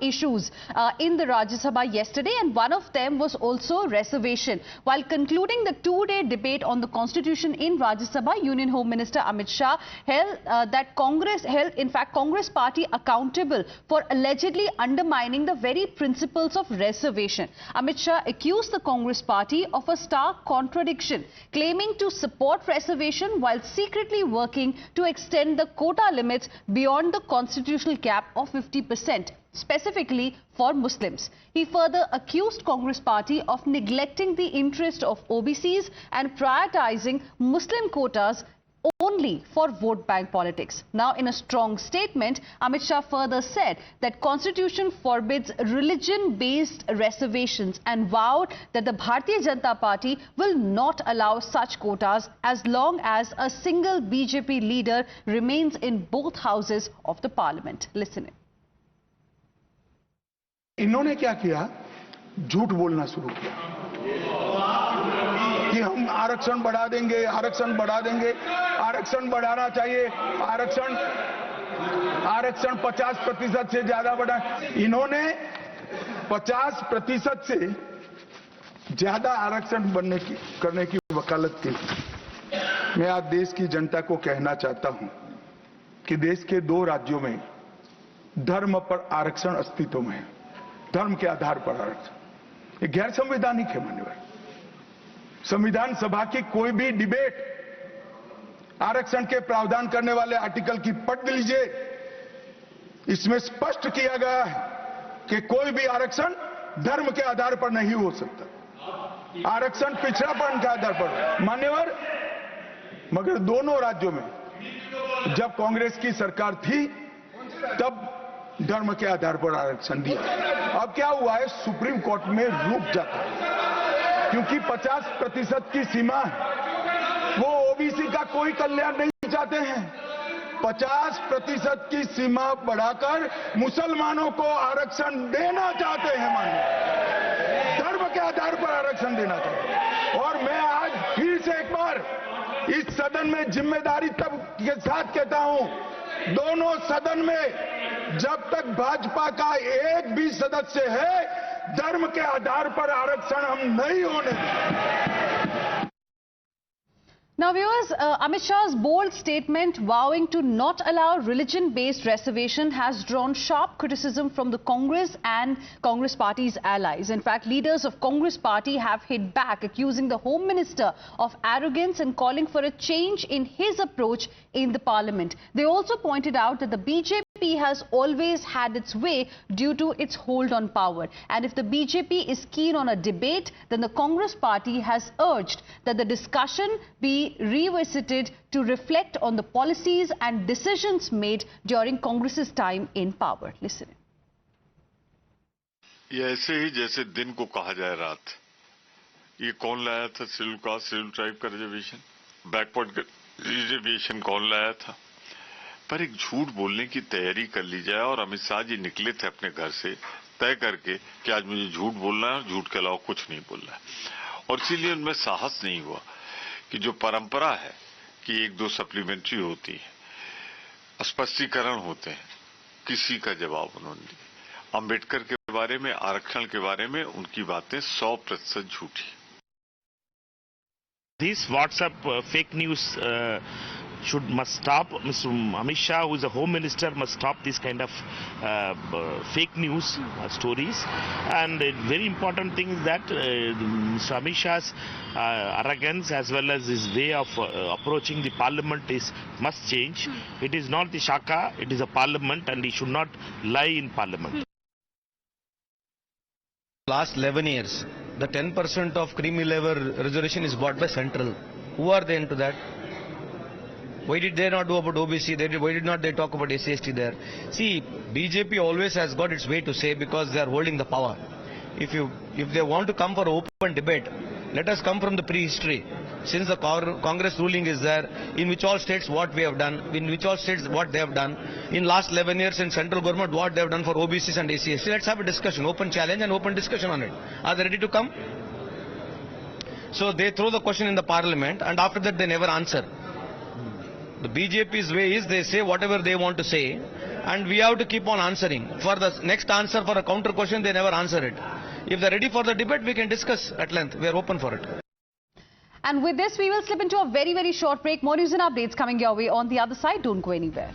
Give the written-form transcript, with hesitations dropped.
issues in the Rajya Sabha yesterday, and one of them was also reservation. While concluding the two-day debate on the Constitution in Rajya Sabha, Union Home Minister Amit Shah held Congress party accountable for allegedly undermining the very principles of reservation. Amit Shah accused the Congress party of a stark contradiction, claiming to support reservation while secretly working to extend the quota limits beyond the constitutional cap of 50%, specifically for Muslims. He further accused Congress party of neglecting the interest of OBCs and prioritizing Muslim quotas only for vote bank politics. Now, in a strong statement, Amit Shah further said that Constitution forbids religion-based reservations and vowed that the Bharatiya Janata Party will not allow such quotas as long as a single BJP leader remains in both houses of the parliament. Listen in. इन्होंने क्या किया? झूठ बोलना शुरू किया कि हम आरक्षण बढ़ा देंगे, आरक्षण बढ़ा देंगे, आरक्षण बढ़ाना चाहिए, आरक्षण 50% से ज्यादा बढ़ा। इन्होंने 50% से ज्यादा आरक्षण करने की वकालत की। मैं आज देश की जनता को कहना चाहता हूं कि देश के 2 राज्यों में धर्म पर आरक्षण अस्तित्व में है। धर्म के आधार पर आरक्षण ये गैर संवैधानिक है। माननीय संविधान सभा की कोई भी डिबेट आरक्षण के प्रावधान करने वाले आर्टिकल की पढ़ लीजिए। इसमें स्पष्ट किया गया है कि कोई भी आरक्षण धर्म के आधार पर नहीं हो सकता। आरक्षण पिछड़ापन के आधार पर मान्यवर। मगर दोनों राज्यों में जब कांग्रेस की सरकार थी तब धर्म के आधार पर आरक्षण दिया। अब क्या हुआ है? सुप्रीम कोर्ट में रुक जाता है क्योंकि 50% की सीमा है। वो ओबीसी का कोई कल्याण नहीं चाहते हैं। 50% की सीमा बढ़ाकर मुसलमानों को आरक्षण देना चाहते हैं। मानिए धर्म के आधार पर आरक्षण देना चाहते हैं। और मैं आज फिर से एक बार इस सदन में जिम्मेदारी तब के साथ कहता हूं, दोनों सदन में जब तक भाजपा का एक भी सदस्य है, धर्म के आधार पर आरक्षण हम नहीं होने देंगे। Now, viewers, Amit Shah's bold statement vowing to not allow religion-based reservation has drawn sharp criticism from the Congress and Congress party's allies. In fact, leaders of Congress party have hit back, accusing the Home Minister of arrogance and calling for a change in his approach in the parliament. They also pointed out that the BJP has always had its way due to its hold on power. And if the BJP is keen on a debate, then the Congress party has urged that the discussion be revisited to reflect on the policies and decisions made during Congress's time in power. Listen. ये ऐसे ही जैसे दिन को कहा जाए रात। ये कौन लाया था? शेड्यूल कास्ट, शेड्यूल ट्राइब का रिजर्वेशन, बैकवर्ड रिजर्वेशन कौन लाया था? पर एक झूठ बोलने की तैयारी कर ली जाए और अमित शाह जी निकले थे अपने घर से तय करके कि आज मुझे झूठ बोलना है और झूठ के अलावा कुछ नहीं बोलना है। और इसीलिए उनमें साहस नहीं हुआ कि जो परंपरा है कि 1-2 सप्लीमेंट्री होती है, स्पष्टीकरण होते हैं, किसी का जवाब उन्होंने दिया। अंबेडकर के बारे में, आरक्षण के बारे में उनकी बातें 100% झूठी। This WhatsApp fake news must stop. Mr. Amit Shah, who is a Home Minister, must stop this kind of fake news stories. And a very important thing is that Mr. Amit Shah's arrogance as well as his way of approaching the parliament must change. It is not the Shaka, it is a parliament, and he should not lie in parliament. Last 11 years, the 10% of creamy level reservation is bought by Central. Who are they into that? Why did they not do about OBC? Why did not they talk about SC/ST there? See, BJP always has got its way to say because they are holding the power. If they want to come for open debate, let us come from the prehistory. Since the Congress ruling is there, in which all states what we have done, in which all states what they have done, in last 11 years in central government what they have done for OBCs and SC/ST. Let's have a discussion, open challenge and open discussion on it. Are they ready to come? So they throw the question in the parliament and after that they never answer. The BJP's way is they say whatever they want to say and we have to keep on answering. For the next answer for a counter question, they never answer it. If they're ready for the debate, we can discuss at length. We are open for it. And with this, we will slip into a very, very short break. More news and updates coming your way on the other side. Don't go anywhere.